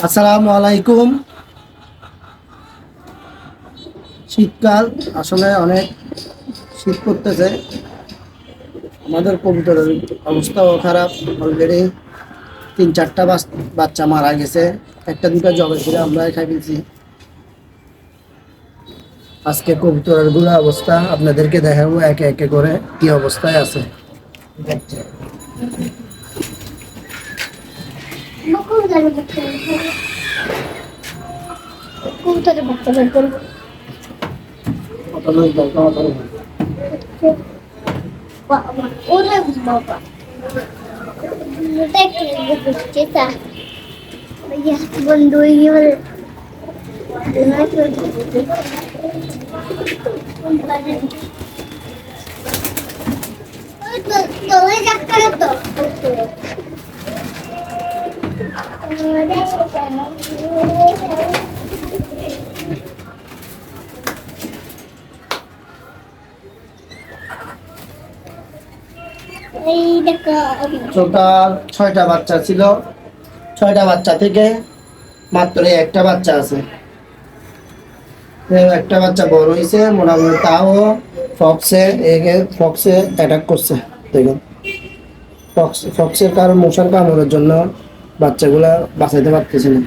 আসসালামু আলাইকুম। শীতকাল আসলে অনেক শীত পড়তেছে। আমাদের কবুতরের অবস্থাও খারাপ। অলরেডি 3-4টা বাচ্চা মারা গেছে, একটা দুটা জবে ছিল, আমরা খাই ফেলছি। আজকে কবুতরের গুলো অবস্থা আপনাদেরকে দেখাবো একে একে করে কি অবস্থায় আছে। বন্ধু টোটাল 6টা বাচ্চা ছিল। 6টা বাচ্চা থেকে মাত্র একটা বাচ্চা আছে। একটা বাচ্চা বড় হয়েছে মোটামুটি, তাও ফক্সে অ্যাটাক করছে। দেখুন, ফক্সের কারণ মশার কামড়ের জন্য বাচ্চাগুলা বাঁচাইতে পারতেছে না।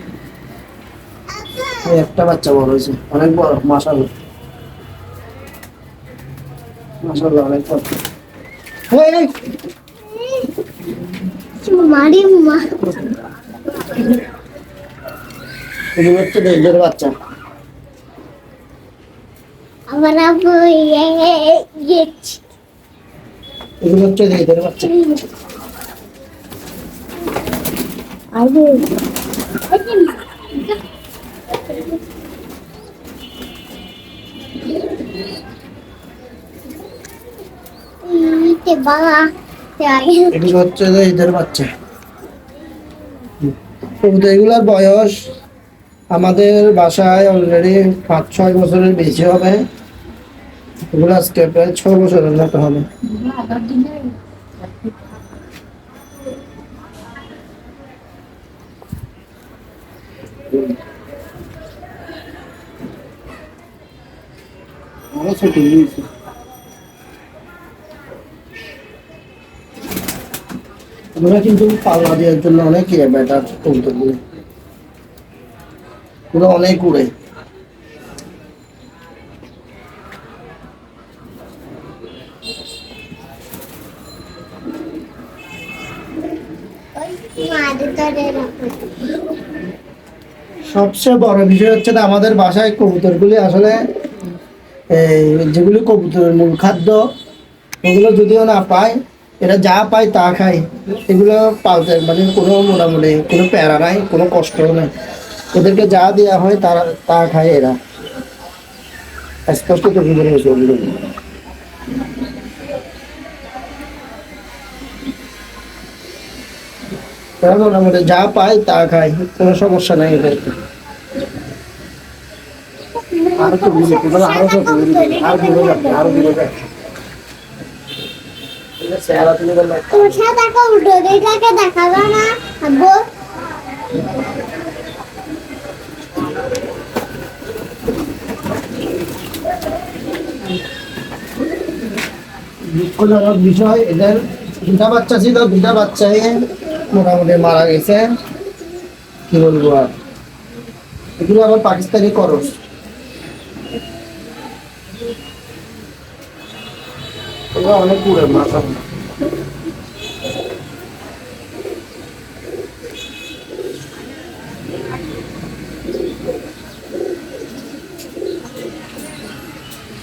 একটা বাচ্চা বড় হয়েছে, অনেক বড়, মাশাআল্লাহ মাশাআল্লাহ, অনেক বড়। মারি মা এগুলো হচ্ছে দেড় বাচ্চা। আবার এগুলো হচ্ছে দেড় বাচ্চা। এগুলো হচ্ছে ঈদের বাচ্চা। এগুলার বয়স আমাদের বাসায় অলরেডি 5-6 বছরের বেশি হবে। এগুলো আজকে প্রায় 6 বছরের মতো হবে। এগুলো কিন্তু পাল্লা দেওয়ার জন্য অনেক বেটার কবুতরগুলো, এগুলো অনেক উড়ে। সবচেয়ে বড় বিষয় হচ্ছে না, আমাদের বাসায় কবুতরগুলি আসলে এই যেগুলি কবুতরের মূল খাদ্য, ওগুলো যদিও না পায়, এরা যা পায় তা খায়। এগুলো পালতে মানে কোনো মোটামুটি কোনো প্যারা নাই, কোনো কষ্টও নাই। ওদেরকে যা দেওয়া হয় তারা তা খায় এরা। স্পষ্ট তো বুঝে গেছে ওগুলো। তারা মোটামুটি যা পায় তা খায়, কোনো সমস্যা নাই এদেরকে। আরো তো বুঝে আরো তো আর বুঝে যাচ্ছে, আরো বুঝে যাচ্ছে। দেখাবো না আব্বু। দুঃখজনক বিষয়, এদের দুটা বাচ্চা ছিল, দুটা বাচ্চাই মোটামুটি মারা গেছে। কি বলবো আর, এগুলো আবার পাকিস্তানি করস। এগুলো অনেক পুরো মাথা।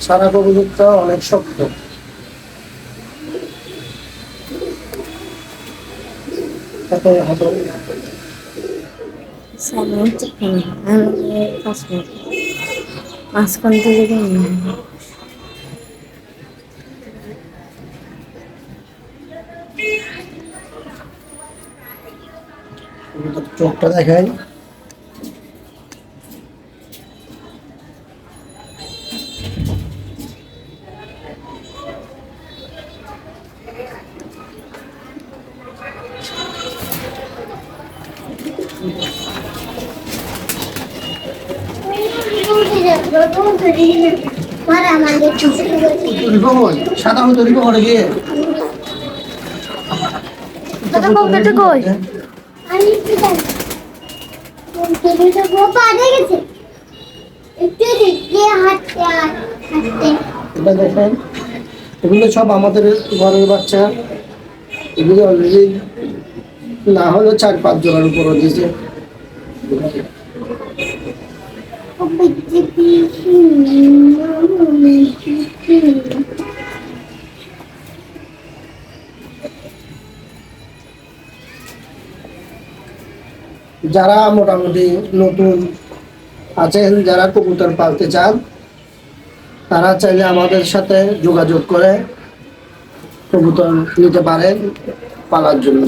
সারা কবুতরটা অনেক শক্ত। মাঝখান থেকে চোখটা দেখাই। মারা আমাকে চুপি তুলব কই সাদা হয়ে তুলব করে গিয়ে দাদা কবুতরটা কই? আমি কি জানি কবুতর পাড়ে গেছে একটু দেখে হাঁটতে হাঁটতে এটা দেখেন এগুলো সব আমাদের ঘরের বাচ্চা এগুলো অলরেডি না হলে 4-5 জনের উপর দিয়েছে যারা মোটামুটি নতুন আছেন যারা কবুতর পালতে চান তারা চাইলে আমাদের সাথে যোগাযোগ করে কবুতর নিতে পারেন পালার জন্য।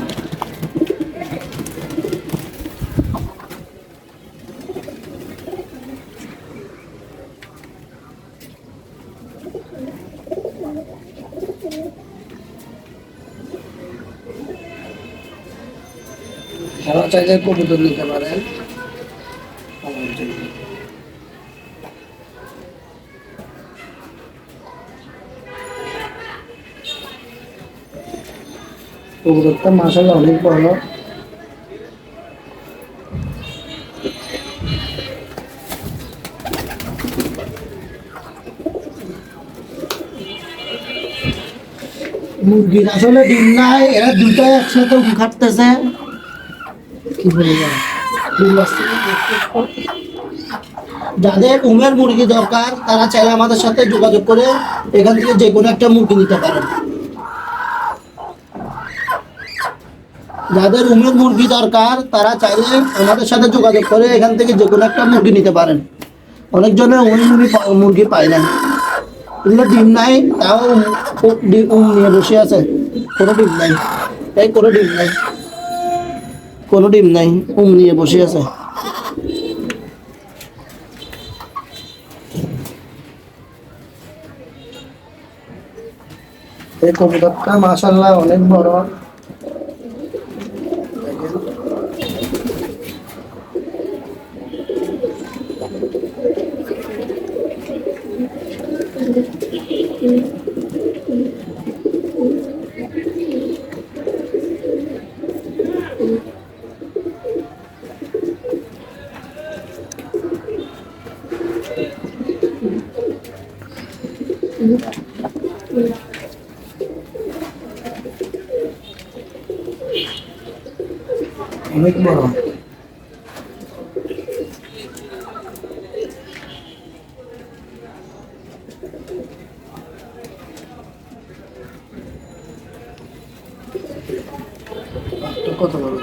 তারা চাইলে কবুতর নিতে পারেন পালার জন্য। কবুতরটা মাশাআল্লাহ অনেক বড় মুরগির আসলে ডিম নাই এরা দুটাই একসাথে খাটতেছে কি বলবো যাদের উমের মুরগি দরকার তারা চাইলে আমাদের সাথে যোগাযোগ করে এখান থেকে যে কোনো একটা মুরগি নিতে পারেন। যাদের উমের মুরগি দরকার তারা চাইলে আমাদের সাথে যোগাযোগ করে এখান থেকে যে কোনো একটা মুরগি নিতে পারেন। অনেকজনের মুরগি পায় না এগুলো ডিম নাই তাও নিয়ে বসে আছে কোনো ডিম নাই এই কোনো ডিম নাই কোনো ডিম নাই নিয়ে বসে আছে। এই কবুতরটা মাশাআল্লাহ অনেক বড় অনেক বড় কত বড়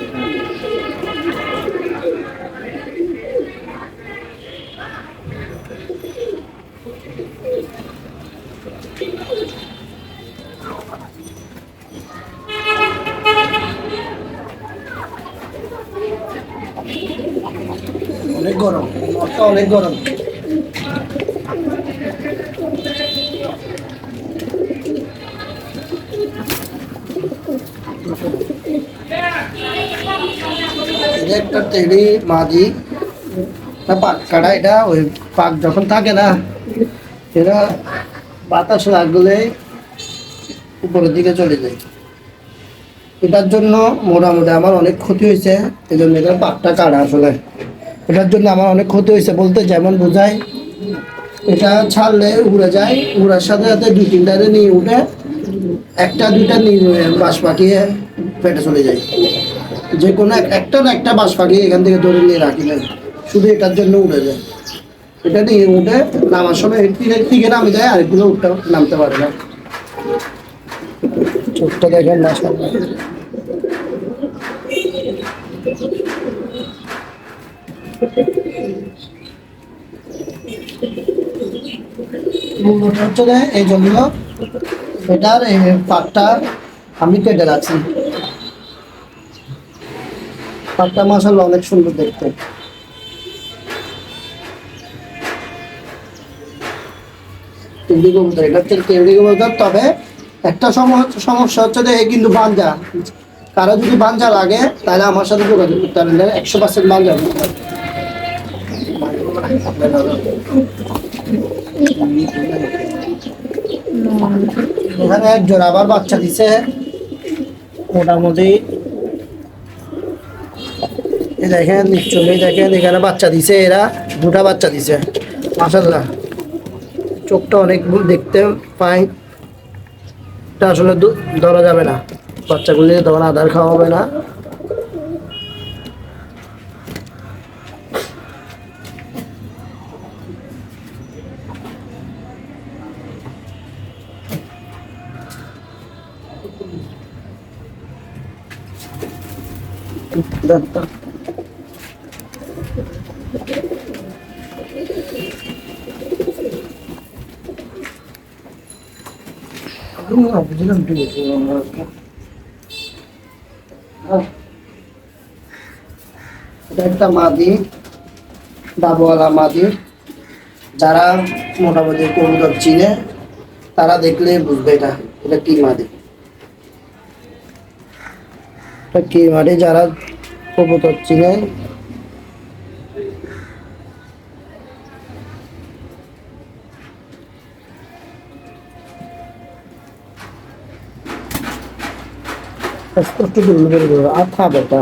অনেক গরম অনেক গরম একটা টেডি মাদি পাক কাটা এটা ওই পাক যখন থাকে না এরা বাতাস লাগলে উপরের দিকে চলে যায় এটার জন্য মোটামুটি আমার অনেক ক্ষতি হয়েছে এই জন্য এটা পাকটা কাটা আসলে এটার জন্য আমার অনেক ক্ষতি হয়েছে বলতে যেমন বোঝায় এটা ছাড়লে উড়ে যায় উড়ার সাথে সাথে 2-3টারে নিয়ে উঠে 1-2টা নিয়ে বাস পাঠিয়ে পেটে চলে যায় যে কোনো একটা বাস পাঠিয়ে এখান থেকে ধরে নিয়ে রাখি না শুধু এটার জন্য উড়ে যায় এটা নিয়ে উঠে নামার সময় থেকে নামে যায় আরেকগুলো উঠতে নামতে পারে না চোখটা দেখেন মাশাআল্লাহ হচ্ছে এই জন্য এটার এই পাটটা আমি কেটে রাখছি পাটটা মাশাআল্লাহ অনেক সুন্দর দেখতে তিনটি কবুতর এটা হচ্ছে তিনটি কবুতর তবে একটা সমস্যা হচ্ছে যে কিন্তু বাঞ্জা কারো যদি বাঞ্জা লাগে তাহলে আমার সাথে যোগাযোগ করতে পারেন, 100% বাঞ্জা হবে। এখানে এক জোড়া আবার বাচ্চা দিছে মোটামুটি, এই দেখেন নিশ্চয়ই দেখেন এখানে বাচ্চা দিছে, এরা দুটা বাচ্চা দিছে মাশাআল্লাহ। চোখটা অনেক দেখতে পাই, এটা আসলে ধরা যাবে না, বাচ্চাগুলি তখন আদার খাওয়া হবে না। বুঝলাম, ঠিক আছে। এটা একটা মাদি, ডাবওয়ালা মাদি। যারা মোটামুটি কবুতর চিনে তারা দেখলে বুঝবে এটা এটা কি মাদি, এটা কি মাদি যারা কবুতর চিনে। স্পষ্ট আর খাবে এটা।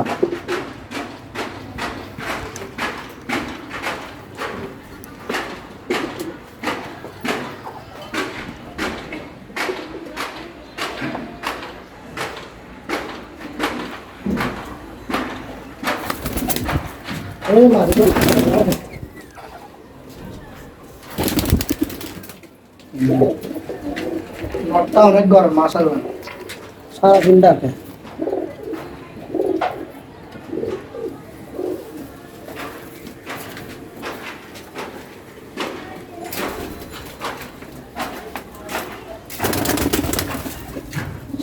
নটটা অনেক গরম মাশাআল্লাহ, সারাদিন ডাকে।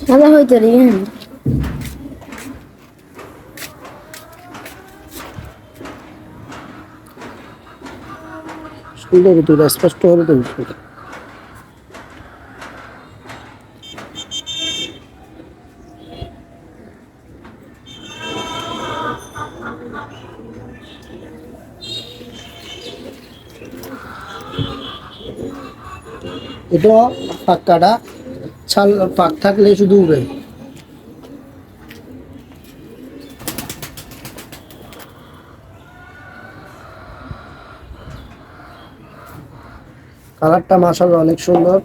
সাদা হইতে রে সুন্দর তুই স্পষ্ট হবে তো। এটা পাক্কাটা ছাল পাক থাকলে শুধু উড়ে। কালারটা মাশাআল্লাহ অনেক সুন্দর।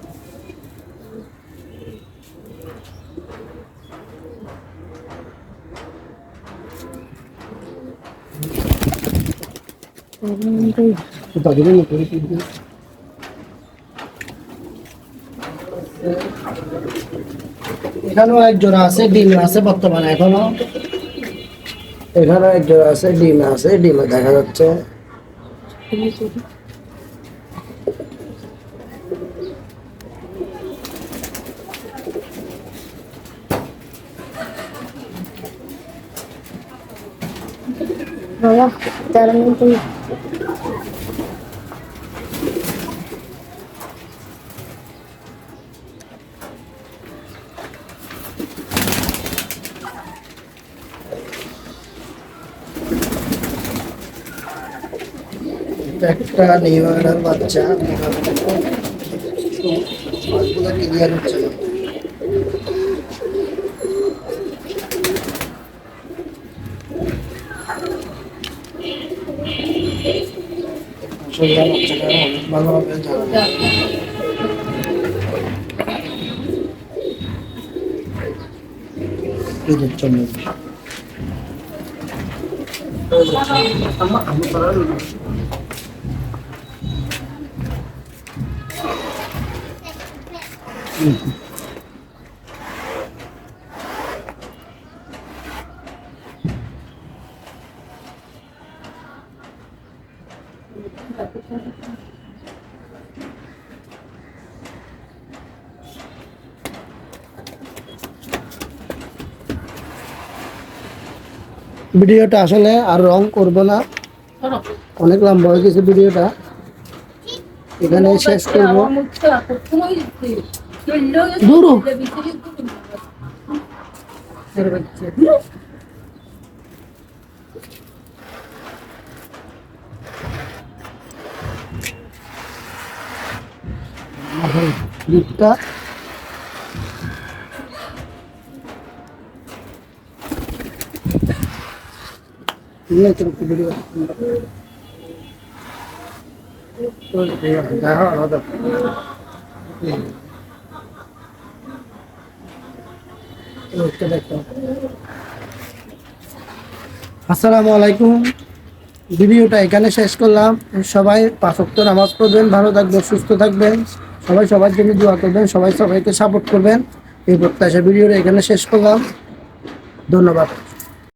এখানেও এক জোড়া আছে, ডিম আছে বর্তমানে, এখনো এখানে এক জোড়া আছে, ডিম আছে, ডিমে দেখা যাচ্ছে। বাবা 4 মিনিট একটা নিউয়ার বাচ্চা ক্লিয়ার হচ্ছে না। আসলে বাচ্চাটা অনেক ভালোভাবে জানা ঈদের জন্য। ভিডিওটা আসলে আর রং করব না, অনেক লম্বা হয়ে গেছে ভিডিওটা, এখানে শেষ করব। দূর দুধটা আসসালামু আলাইকুম। ভিডিওটা এখানে শেষ করলাম। সবাই 5 ওয়াক্ত নামাজ পড়বেন, ভালো থাকবেন, সুস্থ থাকবেন, সবাই সবার জন্য দোয়া করবেন, সবাই সবাইকে সাপোর্ট করবেন। এই প্রত্যাশা ভিডিওটা এখানে শেষ করলাম। ধন্যবাদ।